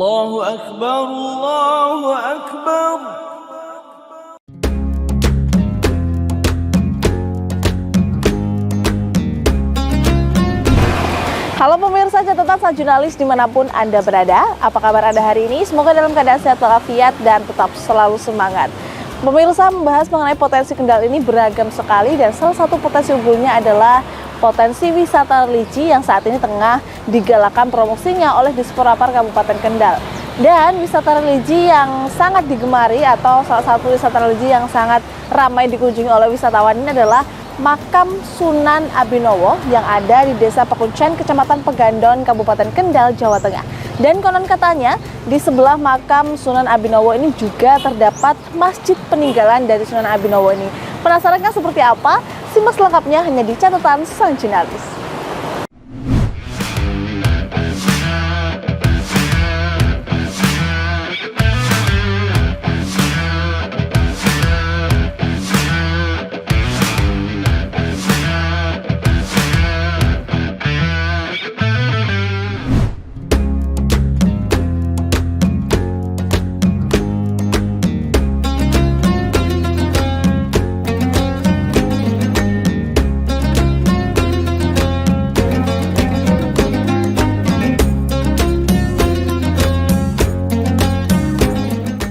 Allahu Akbar, Allahu Akbar. Halo pemirsa catatan sang jurnalis dimanapun Anda berada, apa kabar Anda hari ini? Semoga dalam keadaan sehat walafiat dan tetap selalu semangat. Pemirsa, membahas mengenai potensi Kendal ini beragam sekali dan salah satu potensi unggulnya adalah potensi wisata religi yang saat ini tengah digalakan promosinya oleh Disporapar Kabupaten Kendal. Dan wisata religi yang sangat digemari atau salah satu wisata religi yang sangat ramai dikunjungi oleh wisatawan ini adalah Makam Sunan Abinowo yang ada di Desa Pekuncen, Kecamatan Pegandon, Kabupaten Kendal, Jawa Tengah. Dan konon katanya di sebelah makam Sunan Abinowo ini juga terdapat masjid peninggalan dari Sunan Abinowo ini. Penasaran kan seperti apa? Simak selengkapnya hanya di catatan sang jurnalis.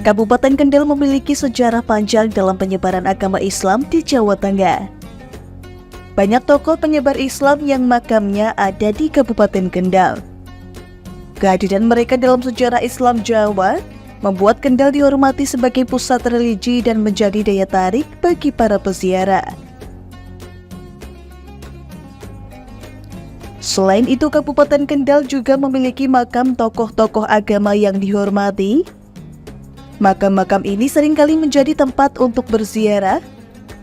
Kabupaten Kendal memiliki sejarah panjang dalam penyebaran agama Islam di Jawa Tengah. Banyak tokoh penyebar Islam yang makamnya ada di Kabupaten Kendal. Kehadiran mereka dalam sejarah Islam Jawa membuat Kendal dihormati sebagai pusat religi dan menjadi daya tarik bagi para peziarah. Selain itu, Kabupaten Kendal juga memiliki makam tokoh-tokoh agama yang dihormati. Makam-makam ini seringkali menjadi tempat untuk berziarah,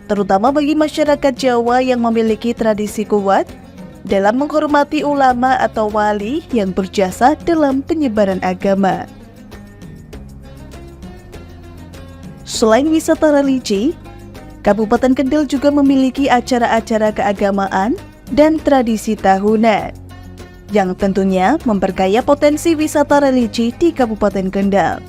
terutama bagi masyarakat Jawa yang memiliki tradisi kuat dalam menghormati ulama atau wali yang berjasa dalam penyebaran agama. Selain wisata religi, Kabupaten Kendal juga memiliki acara-acara keagamaan dan tradisi tahunan, yang tentunya memperkaya potensi wisata religi di Kabupaten Kendal.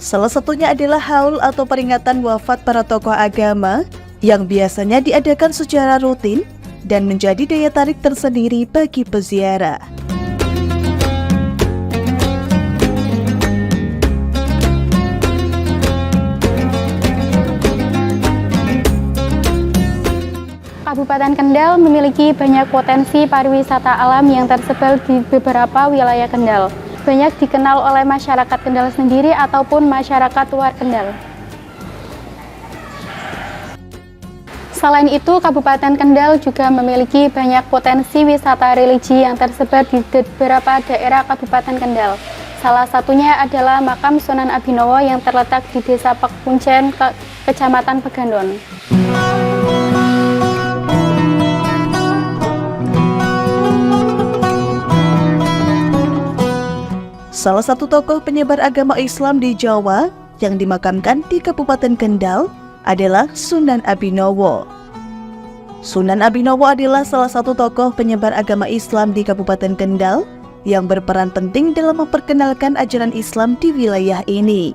Salah satunya adalah haul atau peringatan wafat para tokoh agama yang biasanya diadakan secara rutin dan menjadi daya tarik tersendiri bagi peziarah. Kabupaten Kendal memiliki banyak potensi pariwisata alam yang tersebar di beberapa wilayah Kendal. Banyak dikenal oleh masyarakat Kendal sendiri ataupun masyarakat luar Kendal. Selain itu, Kabupaten Kendal juga memiliki banyak potensi wisata religi yang tersebar di beberapa daerah Kabupaten Kendal. Salah satunya adalah Makam Sunan Abinowo yang terletak di Desa Pekuncen, Kecamatan Pegandon. Salah satu tokoh penyebar agama Islam di Jawa yang dimakamkan di Kabupaten Kendal adalah Sunan Abinowo. Sunan Abinowo adalah salah satu tokoh penyebar agama Islam di Kabupaten Kendal yang berperan penting dalam memperkenalkan ajaran Islam di wilayah ini.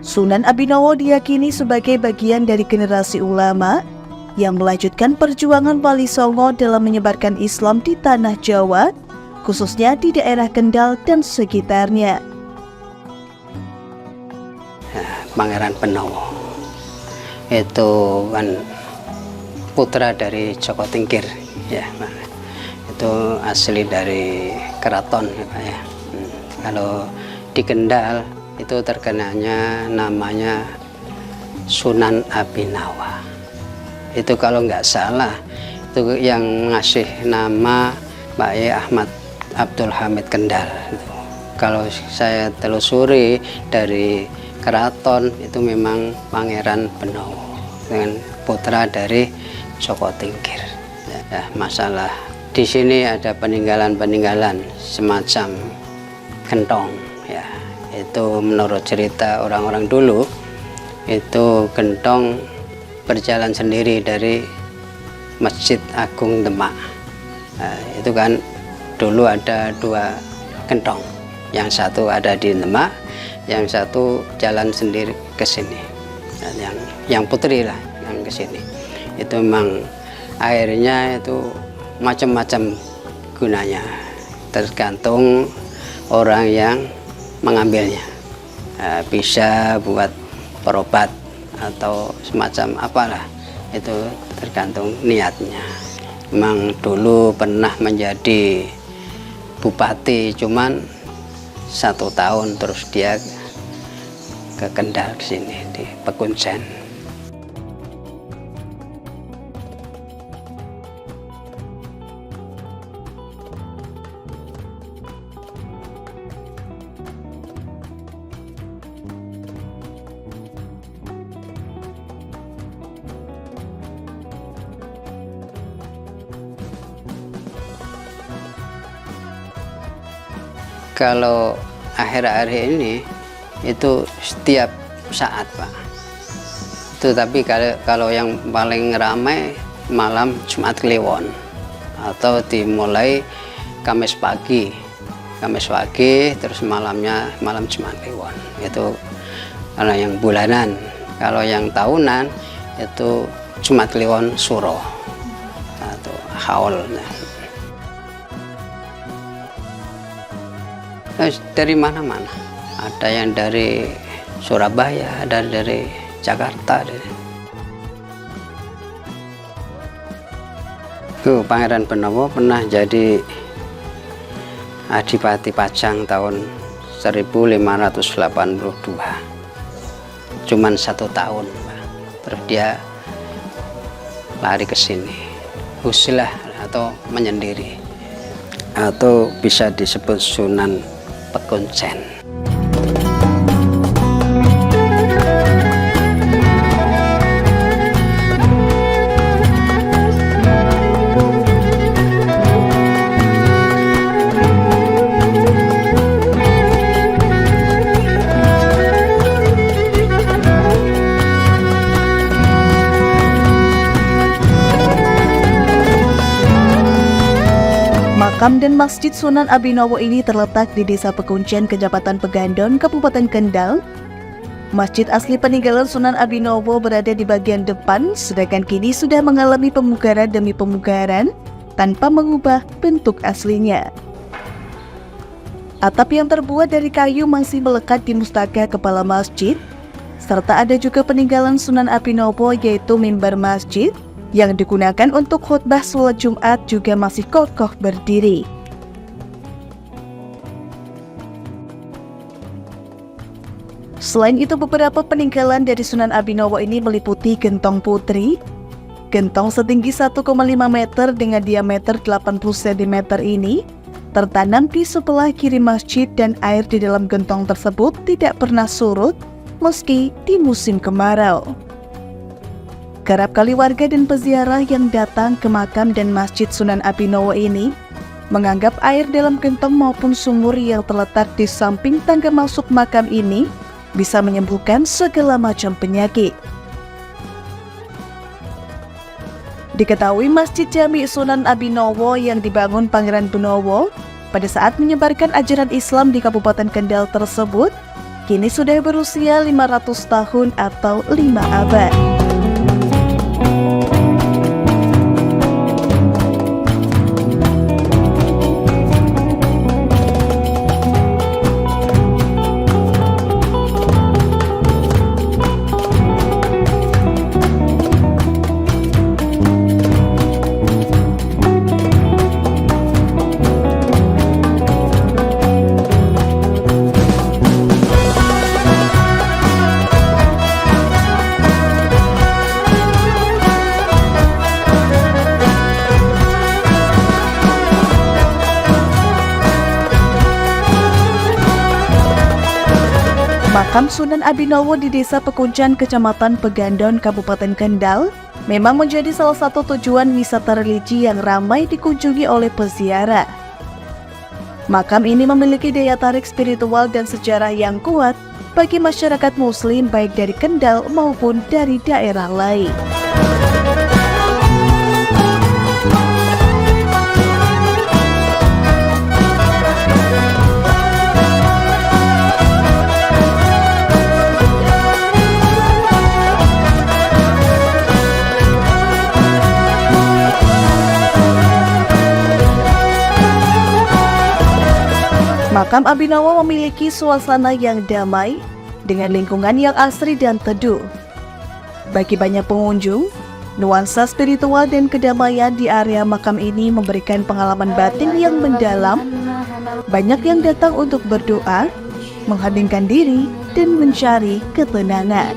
Sunan Abinowo diyakini sebagai bagian dari generasi ulama yang melanjutkan perjuangan Wali Songo dalam menyebarkan Islam di tanah Jawa, khususnya di daerah Kendal dan sekitarnya. Pangeran Benowo itu kan putra dari Joko Tingkir, ya, itu asli dari keraton, ya, Pak, ya. Kalau di Kendal itu terkenalnya namanya Sunan Abinowo. Itu kalau nggak salah itu yang ngasih nama Pak E. Ahmad Abdul Hamid Kendal. Kalau saya telusuri dari keraton itu memang Pangeran Benowo dengan putra dari Joko Tingkir. Ya, masalah di sini ada peninggalan-peninggalan semacam gentong, ya. Itu menurut cerita orang-orang dulu itu gentong berjalan sendiri dari Masjid Agung Demak. Nah, itu kan dulu ada dua Gentong. Yang satu ada di Demak, yang satu jalan sendiri ke sini. Dan yang putri lah yang ke sini. Itu memang airnya itu macam-macam gunanya, tergantung orang yang mengambilnya. Bisa buat berobat atau semacam apalah, itu tergantung niatnya. Memang dulu pernah menjadi bupati, cuman 1 tahun terus dia ke Kendal ke sini di Pekuncen. Kalau akhir-akhir ini itu setiap saat, Pak. Itu tapi kalau yang paling ramai malam Jumat Kliwon atau dimulai Kamis pagi terus malamnya malam Jumat Kliwon. Itu kalau yang bulanan. Kalau yang tahunan itu Jumat Kliwon Suro atau haul. Dari mana-mana, ada yang dari Surabaya, ada dari Jakarta. Pangeran Benowo pernah jadi Adipati Pajang tahun 1582, cuman 1 tahun, Pak. Terus dia lari ke sini, usilah atau menyendiri, atau bisa disebut Sunan Pekuncen. Makam dan Masjid Sunan Abinowo ini terletak di Desa Pekuncen, Kecamatan Pegandon, Kabupaten Kendal. Masjid asli peninggalan Sunan Abinowo berada di bagian depan, sedangkan kini sudah mengalami pemugaran demi pemugaran tanpa mengubah bentuk aslinya. Atap yang terbuat dari kayu masih melekat di mustaka kepala masjid, serta ada juga peninggalan Sunan Abinowo yaitu mimbar masjid yang digunakan untuk khutbah sholat Jumat juga masih kokoh berdiri. Selain itu, beberapa peninggalan dari Sunan Abinowo ini meliputi gentong putri. Gentong setinggi 1,5 meter dengan diameter 80 cm ini tertanam di sebelah kiri masjid, dan air di dalam gentong tersebut tidak pernah surut meski di musim kemarau. Kerap kali warga dan peziarah yang datang ke makam dan Masjid Sunan Abinowo ini menganggap air dalam gentong maupun sumur yang terletak di samping tangga masuk makam ini bisa menyembuhkan segala macam penyakit. Diketahui Masjid Jami Sunan Abinowo yang dibangun Pangeran Benowo pada saat menyebarkan ajaran Islam di Kabupaten Kendal tersebut kini sudah berusia 500 tahun atau 5 abad. Makam Sunan Abinowo di Desa Pekuncen, Kecamatan Pegandon, Kabupaten Kendal, memang menjadi salah satu tujuan wisata religi yang ramai dikunjungi oleh peziarah. Makam ini memiliki daya tarik spiritual dan sejarah yang kuat bagi masyarakat Muslim baik dari Kendal maupun dari daerah lain. Makam Abhinawa memiliki suasana yang damai dengan lingkungan yang asri dan teduh. Bagi banyak pengunjung, nuansa spiritual dan kedamaian di area makam ini memberikan pengalaman batin yang mendalam. Banyak yang datang untuk berdoa, mengheningkan diri, dan mencari ketenangan.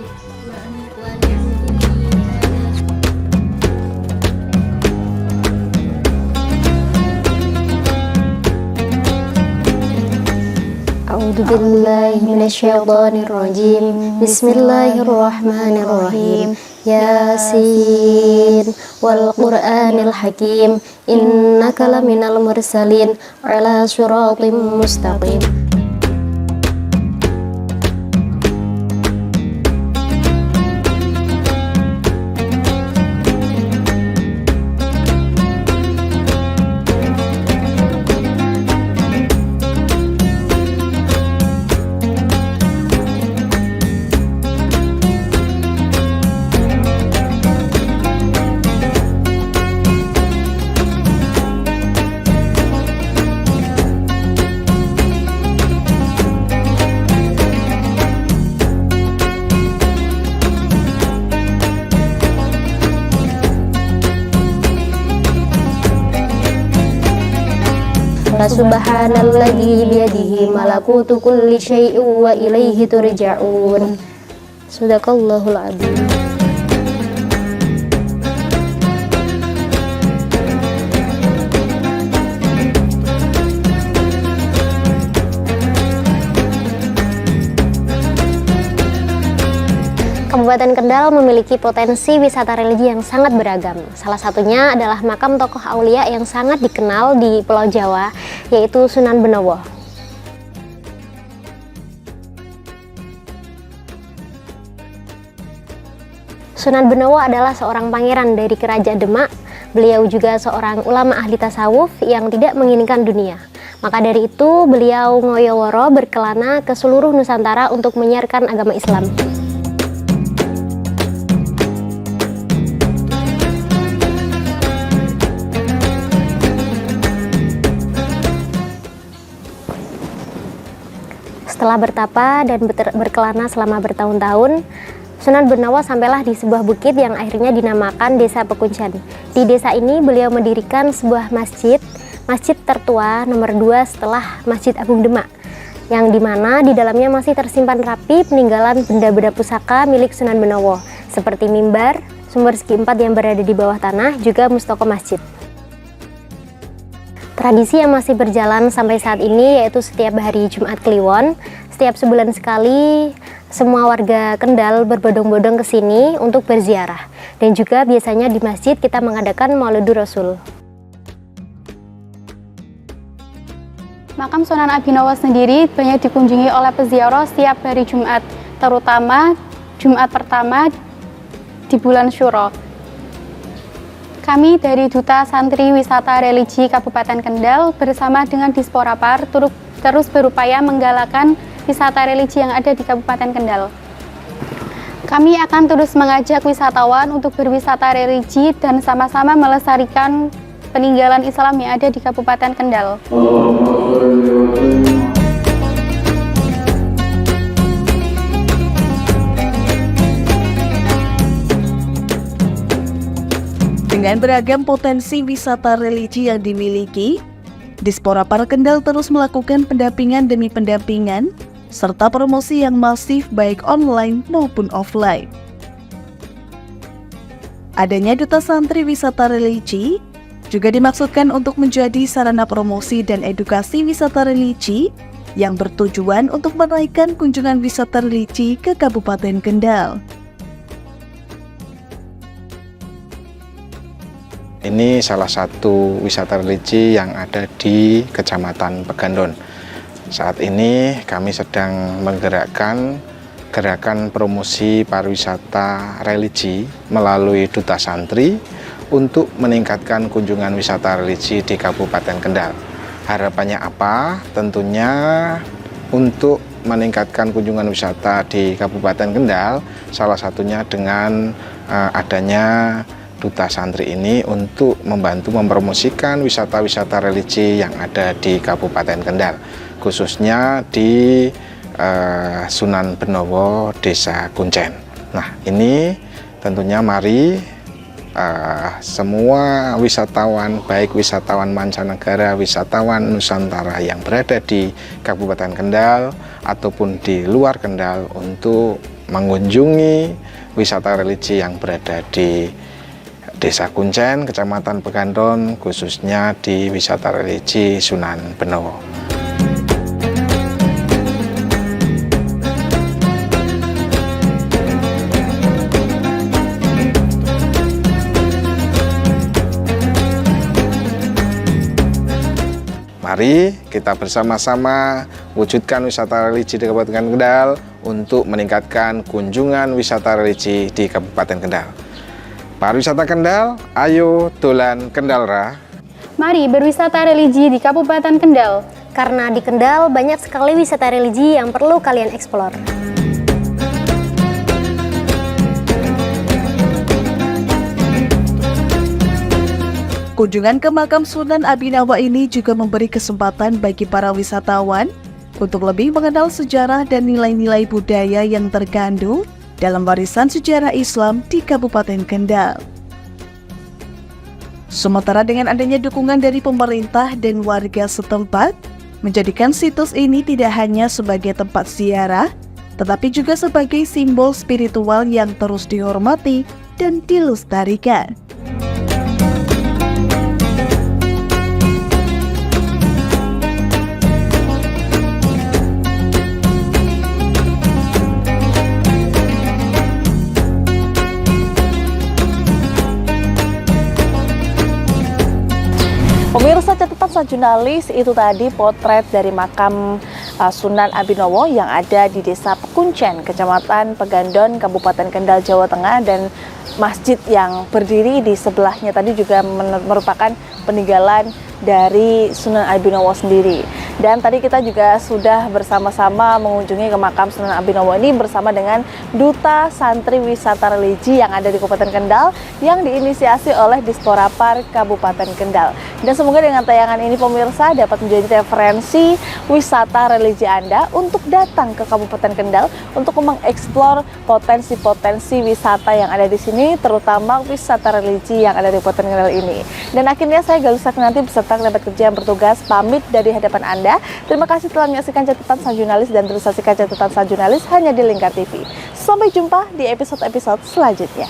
A'udzu billahi minasyaitonir rajim. Bismillahirrahmanirrahim. Yasin wal Qur'anil Hakim. Innaka laminal mursalin ala siratim mustaqim. Subhanalladzi biyadihi malakutu kulli syai'in wa ilaihi turja'un. Shadaqallahul adzim. Kabupaten Kendal memiliki potensi wisata religi yang sangat beragam. Salah satunya adalah makam tokoh aulia yang sangat dikenal di Pulau Jawa, yaitu Sunan Benowo. Sunan Benowo adalah seorang pangeran dari Kerajaan Demak. Beliau juga seorang ulama ahli tasawuf yang tidak menginginkan dunia. Maka dari itu, beliau ngoyoworo berkelana ke seluruh Nusantara untuk menyiarkan agama Islam. Setelah bertapa dan berkelana selama bertahun-tahun, Sunan Benowo sampailah di sebuah bukit yang akhirnya dinamakan Desa Pekuncen. Di desa ini beliau mendirikan sebuah masjid tertua nomor 2 setelah Masjid Agung Demak, yang dimana di dalamnya masih tersimpan rapi peninggalan benda-benda pusaka milik Sunan Benowo, seperti mimbar, sumber segi 4 yang berada di bawah tanah, juga mustaka masjid. Tradisi yang masih berjalan sampai saat ini yaitu setiap hari Jumat Kliwon, setiap sebulan sekali semua warga Kendal berbondong-bondong ke sini untuk berziarah. Dan juga biasanya di masjid kita mengadakan Maulidur Rasul. Makam Sunan Abhinawa sendiri banyak dikunjungi oleh peziarah setiap hari Jumat, terutama Jumat pertama di bulan Syuro. Kami dari Duta Santri Wisata Religi Kabupaten Kendal bersama dengan Disporapar terus berupaya menggalakkan wisata religi yang ada di Kabupaten Kendal. Kami akan terus mengajak wisatawan untuk berwisata religi dan sama-sama melestarikan peninggalan Islam yang ada di Kabupaten Kendal. Dengan beragam potensi wisata religi yang dimiliki, Disporapar Kendal terus melakukan pendampingan demi pendampingan, serta promosi yang masif baik online maupun offline. Adanya Duta Santri Wisata Religi juga dimaksudkan untuk menjadi sarana promosi dan edukasi wisata religi yang bertujuan untuk menaikkan kunjungan wisata religi ke Kabupaten Kendal. Ini salah satu wisata religi yang ada di Kecamatan Pegandon. Saat ini kami sedang menggerakkan gerakan promosi pariwisata religi melalui Duta Santri untuk meningkatkan kunjungan wisata religi di Kabupaten Kendal. Harapannya apa? Tentunya untuk meningkatkan kunjungan wisata di Kabupaten Kendal, salah satunya dengan adanya Duta Santri ini untuk membantu mempromosikan wisata-wisata religi yang ada di Kabupaten Kendal, khususnya di Sunan Benowo, Desa Kuncen. Nah, ini tentunya mari semua wisatawan, baik wisatawan mancanegara, wisatawan Nusantara yang berada di Kabupaten Kendal ataupun di luar Kendal untuk mengunjungi wisata religi yang berada di Desa Kuncen, Kecamatan Pegandon, khususnya di wisata religi Sunan Benowo. Mari kita bersama-sama wujudkan wisata religi di Kabupaten Kendal untuk meningkatkan kunjungan wisata religi di Kabupaten Kendal. Pariwisata Kendal, ayo dolan Kendalra. Mari berwisata religi di Kabupaten Kendal. Karena di Kendal banyak sekali wisata religi yang perlu kalian eksplor. Kunjungan ke makam Sunan Abhinawa ini juga memberi kesempatan bagi para wisatawan untuk lebih mengenal sejarah dan nilai-nilai budaya yang terkandung dalam warisan sejarah Islam di Kabupaten Kendal. Sementara dengan adanya dukungan dari pemerintah dan warga setempat, menjadikan situs ini tidak hanya sebagai tempat ziarah, tetapi juga sebagai simbol spiritual yang terus dihormati dan dilestarikan. Pemirsa, catatan Sajurnalis, itu tadi potret dari makam Sunan Abhinawa yang ada di Desa Pekuncen, Kecamatan Pegandon, Kabupaten Kendal, Jawa Tengah, dan masjid yang berdiri di sebelahnya tadi juga merupakan peninggalan dari Sunan Abhinawa sendiri. Dan tadi kita juga sudah bersama-sama mengunjungi ke makam Sunan Abhinawa ini bersama dengan Duta Santri Wisata Religi yang ada di Kabupaten Kendal yang diinisiasi oleh Disporapar Kabupaten Kendal. Dan semoga dengan tayangan ini pemirsa dapat menjadi referensi wisata religi Anda untuk datang ke Kabupaten Kendal untuk mengeksplor potensi-potensi wisata yang ada di sini, terutama wisata religi yang ada di Kabupaten Kendal ini. Dan akhirnya saya Galuh Sakti beserta kerabat kerja yang bertugas pamit dari hadapan Anda. Terima kasih telah menyaksikan catatan Sajurnalis dan terus saksikan catatan Sajurnalis hanya di Lingkar TV. Sampai jumpa di episode-episode selanjutnya.